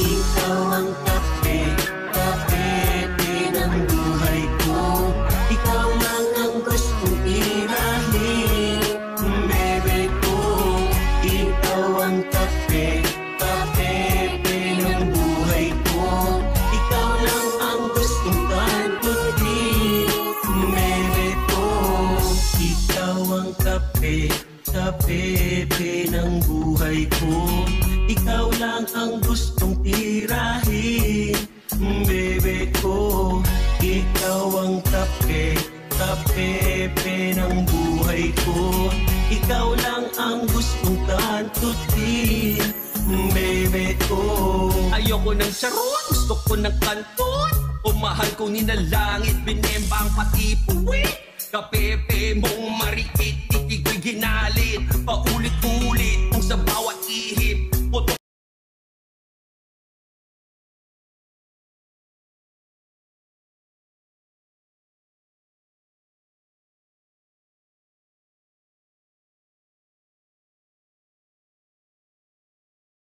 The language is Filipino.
Ikaw ang kape, kape ng buhay ko. Ikaw lang ang gustong tirahin, bebe ko. Ikaw ang kape, kape ng buhay ko. Ikaw lang ang gustong kantutin, bebe ko. Ikaw ang kape, kape ng buhay ko. Ikaw lang ang gustong tirahin, bebe ko. Ikaw ang kape, kape ng buhay ko. Ikaw lang ang gustong kantutin, bebe ko. Ayoko ng charot, gusto ko ng kanton. O mahal ko ni na langit, binemba ang pati puwi. Kapepe mong mariit, ikiko'y ginalit. Paulit-ulit